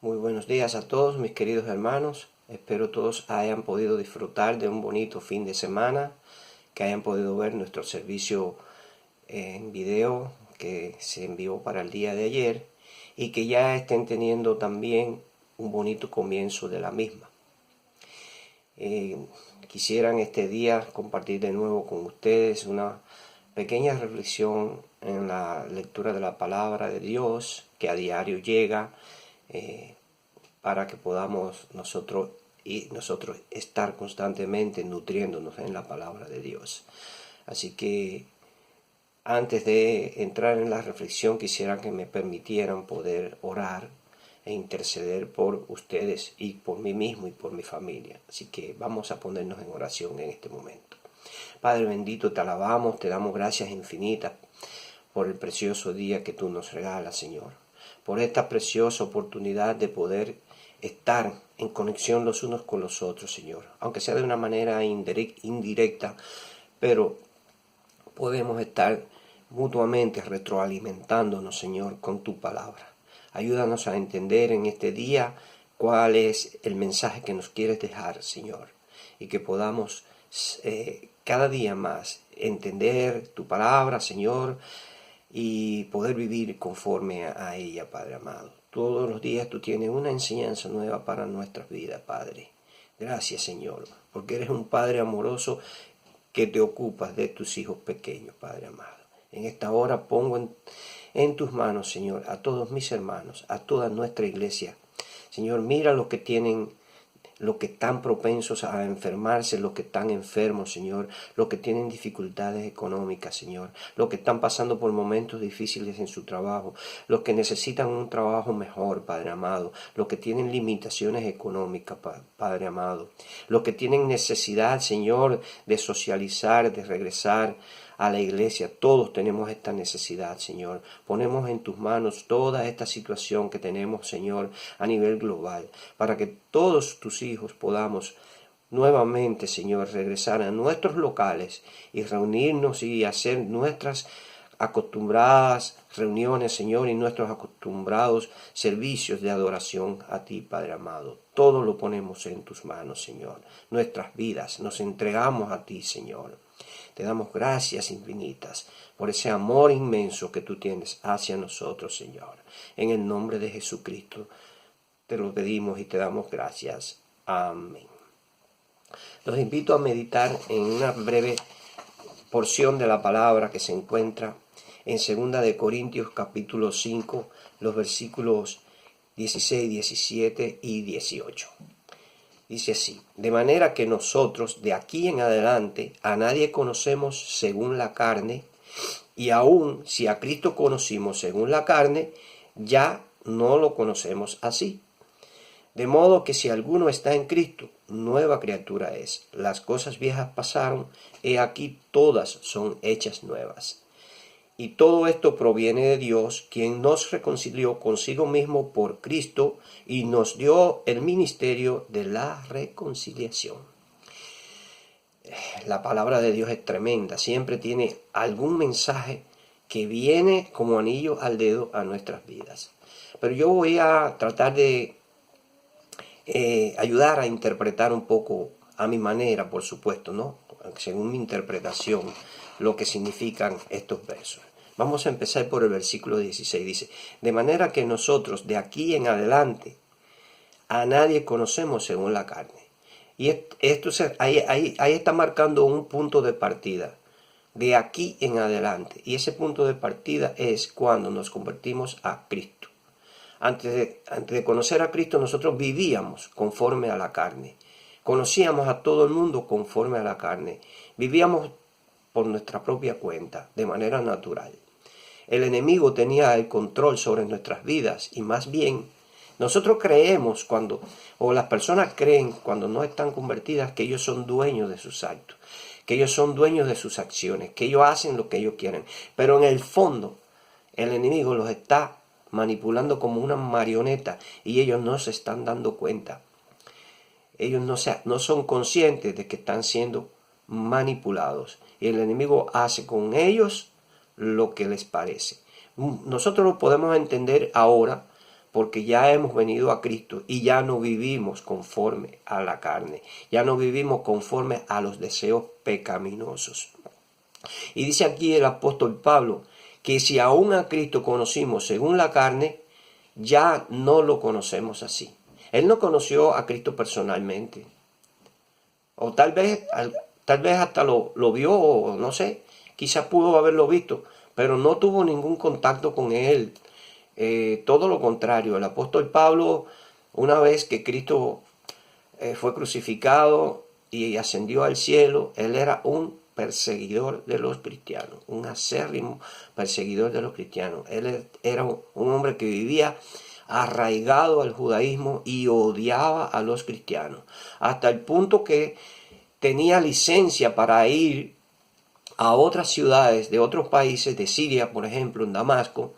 Muy buenos días a todos mis queridos hermanos. Espero todos hayan podido disfrutar de un bonito fin de semana, que hayan podido ver nuestro servicio en video que se envió para el día de ayer y que ya estén teniendo también un bonito comienzo de la misma. Quisiera en este día compartir de nuevo con ustedes una pequeña reflexión en la lectura de la palabra de Dios que a diario llega para que podamos nosotros estar constantemente nutriéndonos en la palabra de Dios. Así que antes de entrar en la reflexión quisiera que me permitieran poder orar e interceder por ustedes y por mí mismo y por mi familia. Así que vamos a ponernos en oración en este momento. Padre bendito, te alabamos, te damos gracias infinitas por el precioso día que tú nos regalas, Señor, por esta preciosa oportunidad de poder estar en conexión los unos con los otros, Señor, aunque sea de una manera indirecta, pero podemos estar mutuamente retroalimentándonos, Señor, con tu palabra. Ayúdanos a entender en este día cuál es el mensaje que nos quieres dejar, Señor, y que podamos cada día más entender tu palabra, Señor, y poder vivir conforme a ella, Padre amado. Todos los días tú tienes una enseñanza nueva para nuestras vidas, Padre. Gracias, Señor, porque eres un Padre amoroso que te ocupas de tus hijos pequeños, Padre amado. En esta hora pongo en tus manos, Señor, a todos mis hermanos, a toda nuestra iglesia. Señor, mira los que están propensos a enfermarse, los que están enfermos, Señor, los que tienen dificultades económicas, Señor, los que están pasando por momentos difíciles en su trabajo, los que necesitan un trabajo mejor, Padre amado, los que tienen limitaciones económicas, Padre amado, los que tienen necesidad, Señor, de socializar, de regresar a la iglesia. Todos tenemos esta necesidad, Señor. Ponemos en tus manos toda esta situación que tenemos, Señor, a nivel global, para que todos tus hijos podamos nuevamente, Señor, regresar a nuestros locales y reunirnos y hacer nuestras acostumbradas reuniones, Señor, y nuestros acostumbrados servicios de adoración a ti, Padre amado. Todo lo ponemos en tus manos, Señor. Nuestras vidas nos entregamos a ti, Señor. Te damos gracias infinitas por ese amor inmenso que tú tienes hacia nosotros, Señor. En el nombre de Jesucristo te lo pedimos y te damos gracias. Amén. Los invito a meditar en una breve porción de la palabra que se encuentra en 2 de Corintios capítulo 5, los versículos 16, 17 y 18. Dice así: de manera que nosotros de aquí en adelante a nadie conocemos según la carne, y aun si a Cristo conocimos según la carne, ya no lo conocemos así. De modo que si alguno está en Cristo, nueva criatura es. Las cosas viejas pasaron, he aquí todas son hechas nuevas. Y todo esto proviene de Dios, quien nos reconcilió consigo mismo por Cristo y nos dio el ministerio de la reconciliación. La palabra de Dios es tremenda, siempre tiene algún mensaje que viene como anillo al dedo a nuestras vidas. Pero yo voy a tratar de ayudar a interpretar un poco a mi manera, por supuesto, ¿no? Según mi interpretación, lo que significan estos versos. Vamos a empezar por el versículo 16. Dice: de manera que nosotros de aquí en adelante a nadie conocemos según la carne. Y esto ahí está marcando un punto de partida. De aquí en adelante. Y ese punto de partida es cuando nos convertimos a Cristo. Antes de conocer a Cristo, nosotros vivíamos conforme a la carne. Conocíamos a todo el mundo conforme a la carne. Vivíamos por nuestra propia cuenta, de manera natural. El enemigo tenía el control sobre nuestras vidas y más bien nosotros creemos o las personas creen cuando no están convertidas, que ellos son dueños de sus actos, que ellos son dueños de sus acciones, que ellos hacen lo que ellos quieren. Pero en el fondo, el enemigo los está manipulando como una marioneta y ellos no se están dando cuenta. Ellos no son conscientes de que están siendo manipulados y el enemigo hace con ellos lo que les parece. Nosotros lo podemos entender ahora porque ya hemos venido a Cristo y ya no vivimos conforme a la carne, ya no vivimos conforme a los deseos pecaminosos. Y dice aquí el apóstol Pablo que si aún a Cristo conocimos según la carne, ya no lo conocemos así. Él no conoció a Cristo personalmente, o tal vez hasta lo vio, o no sé, quizás pudo haberlo visto, pero no tuvo ningún contacto con él. Todo lo contrario, el apóstol Pablo, una vez que Cristo fue crucificado y ascendió al cielo, él era un perseguidor de los cristianos, un acérrimo perseguidor de los cristianos. Él era un hombre que vivía arraigado al judaísmo y odiaba a los cristianos, hasta el punto que tenía licencia para ir a otras ciudades de otros países, de Siria, por ejemplo, en Damasco,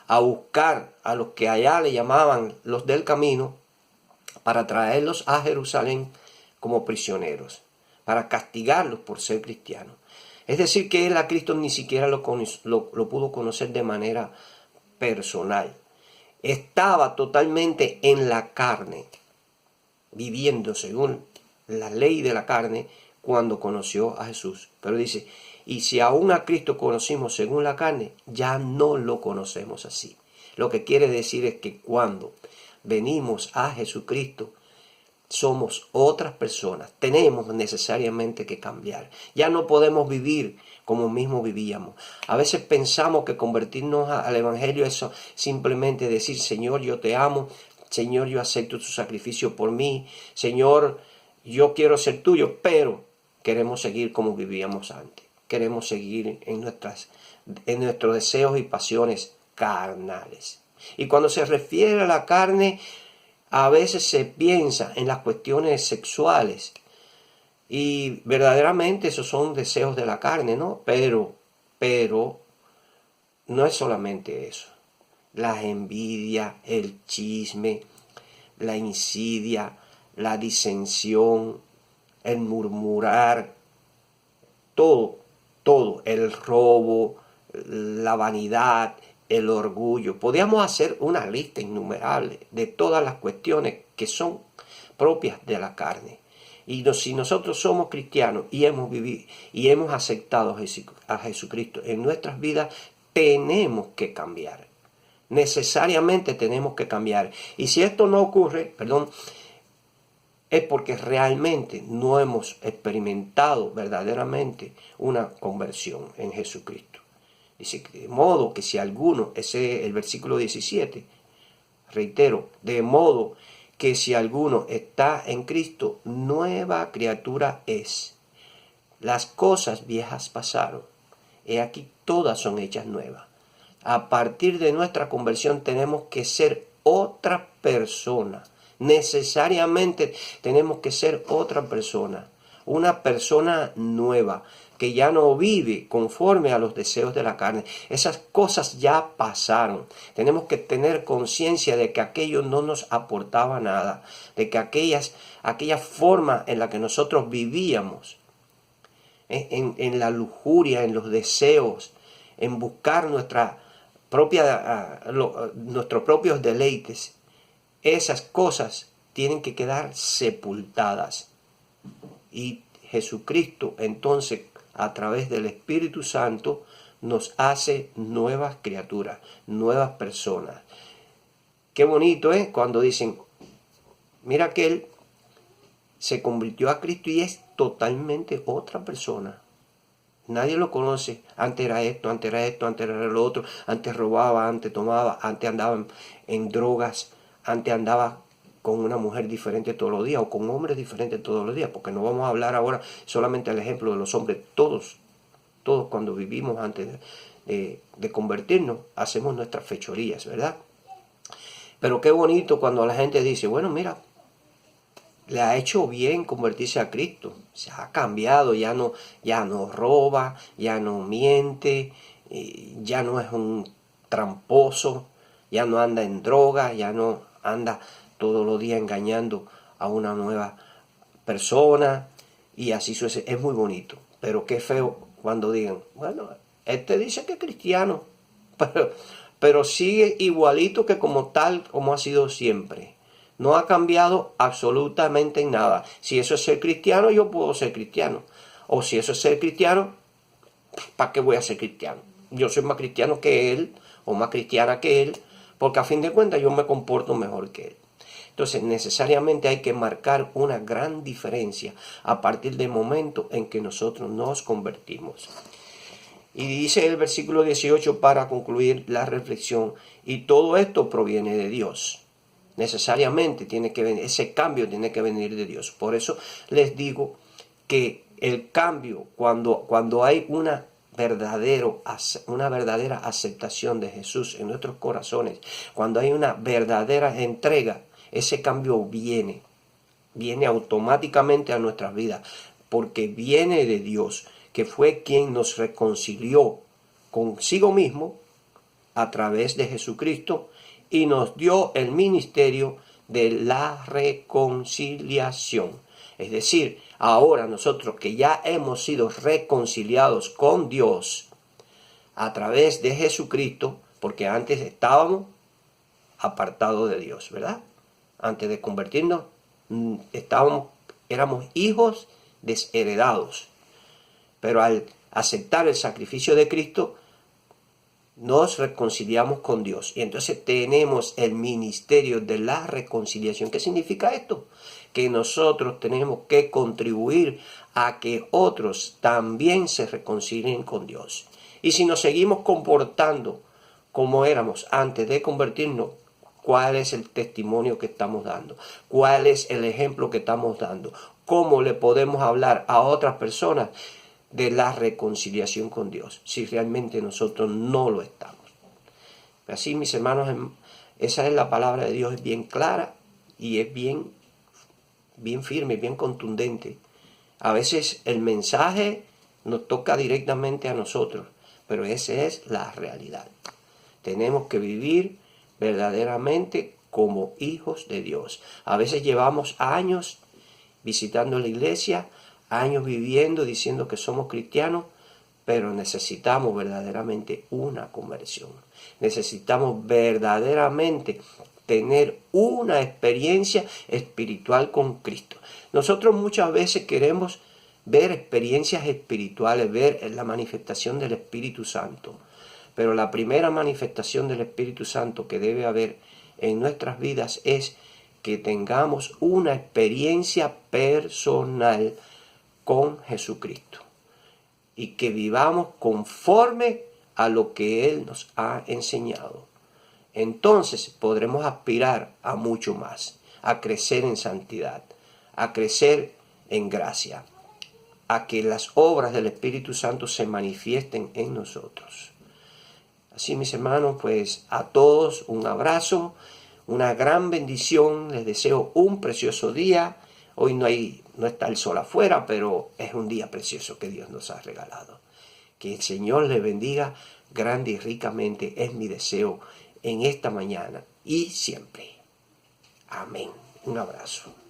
a buscar a los que allá le llamaban los del camino, para traerlos a Jerusalén como prisioneros, para castigarlos por ser cristianos. Es decir, que él a Cristo ni siquiera lo pudo conocer de manera personal. Estaba totalmente en la carne, viviendo según la ley de la carne cuando conoció a Jesús. Pero dice, y si aún a Cristo conocimos según la carne, ya no lo conocemos así. Lo que quiere decir es que cuando venimos a Jesucristo, somos otras personas. Tenemos necesariamente que cambiar. Ya no podemos vivir como mismo vivíamos. A veces pensamos que convertirnos al Evangelio es simplemente decir, Señor, yo te amo. Señor, yo acepto tu sacrificio por mí. Señor, yo quiero ser tuyo, pero queremos seguir como vivíamos antes. Queremos seguir en nuestros deseos y pasiones carnales. Y cuando se refiere a la carne, a veces se piensa en las cuestiones sexuales y verdaderamente esos son deseos de la carne, ¿no? Pero no es solamente eso. La envidia, el chisme, la insidia, la disensión, el murmurar, todo, el robo, la vanidad, el orgullo. Podríamos hacer una lista innumerable de todas las cuestiones que son propias de la carne. Y si nosotros somos cristianos y hemos vivido y hemos aceptado a Jesucristo en nuestras vidas, tenemos que cambiar. Necesariamente tenemos que cambiar. Y si esto no ocurre, es porque realmente no hemos experimentado verdaderamente una conversión en Jesucristo. Dice, de modo que si alguno, ese es el versículo 17, reitero, de modo que si alguno está en Cristo, nueva criatura es. Las cosas viejas pasaron, he aquí todas son hechas nuevas. A partir de nuestra conversión tenemos que ser otra persona. Necesariamente tenemos que ser otra persona, una persona nueva, que ya no vive conforme a los deseos de la carne. Esas cosas ya pasaron. Tenemos que tener conciencia de que aquello no nos aportaba nada, de que aquella forma en la que nosotros vivíamos, en la lujuria, en los deseos, en buscar nuestros propios deleites, esas cosas tienen que quedar sepultadas. Y Jesucristo entonces, a través del Espíritu Santo, nos hace nuevas criaturas, nuevas personas. Qué bonito es cuando dicen, mira que él se convirtió a Cristo y es totalmente otra persona. Nadie lo conoce. Antes era esto, antes era esto, antes era lo otro. Antes robaba, antes tomaba, antes andaba en drogas, antes andaba con una mujer diferente todos los días o con hombres diferentes todos los días, porque no vamos a hablar ahora solamente del ejemplo de los hombres. Todos cuando vivimos antes de convertirnos, hacemos nuestras fechorías, ¿verdad? Pero qué bonito cuando la gente dice, bueno, mira, le ha hecho bien convertirse a Cristo, se ha cambiado, ya no roba, ya no miente, ya no es un tramposo, ya no anda en droga, ya no anda todos los días engañando a una nueva persona, y así sucede. Es muy bonito, pero qué feo cuando digan, bueno, este dice que es cristiano, pero sigue igualito que como tal, como ha sido siempre. No ha cambiado absolutamente en nada. Si eso es ser cristiano, yo puedo ser cristiano. O si eso es ser cristiano, ¿para qué voy a ser cristiano? Yo soy más cristiano que él, o más cristiana que él, porque a fin de cuentas yo me comporto mejor que él. Entonces necesariamente hay que marcar una gran diferencia a partir del momento en que nosotros nos convertimos. Y dice el versículo 18 para concluir la reflexión, y todo esto proviene de Dios. Necesariamente tiene que venir, ese cambio tiene que venir de Dios. Por eso les digo que el cambio, cuando hay una verdadera aceptación de Jesús en nuestros corazones, cuando hay una verdadera entrega, ese cambio viene automáticamente a nuestras vidas, porque viene de Dios, que fue quien nos reconcilió consigo mismo a través de Jesucristo y nos dio el ministerio de la reconciliación. Es decir, ahora nosotros que ya hemos sido reconciliados con Dios a través de Jesucristo, porque antes estábamos apartados de Dios, ¿verdad? Antes de convertirnos, éramos hijos desheredados. Pero al aceptar el sacrificio de Cristo, nos reconciliamos con Dios. Y entonces tenemos el ministerio de la reconciliación. ¿Qué significa esto? Que nosotros tenemos que contribuir a que otros también se reconcilien con Dios. Y si nos seguimos comportando como éramos antes de convertirnos, ¿cuál es el testimonio que estamos dando? ¿Cuál es el ejemplo que estamos dando? ¿Cómo le podemos hablar a otras personas de la reconciliación con Dios si realmente nosotros no lo estamos? Así, mis hermanos, esa es la palabra de Dios, es bien clara y es bien firme, bien contundente. A veces el mensaje nos toca directamente a nosotros, pero esa es la realidad. Tenemos que vivir verdaderamente como hijos de Dios. A veces llevamos años visitando la iglesia, años viviendo, diciendo que somos cristianos, pero necesitamos verdaderamente una conversión. Necesitamos verdaderamente tener una experiencia espiritual con Cristo. Nosotros muchas veces queremos ver experiencias espirituales, ver la manifestación del Espíritu Santo. Pero la primera manifestación del Espíritu Santo que debe haber en nuestras vidas es que tengamos una experiencia personal con Jesucristo y que vivamos conforme a lo que Él nos ha enseñado. Entonces podremos aspirar a mucho más, a crecer en santidad, a crecer en gracia, a que las obras del Espíritu Santo se manifiesten en nosotros. Así, mis hermanos, pues a todos un abrazo, una gran bendición, les deseo un precioso día. Hoy no está el sol afuera, pero es un día precioso que Dios nos ha regalado. Que el Señor les bendiga grande y ricamente, es mi deseo en esta mañana y siempre. Amén. Un abrazo.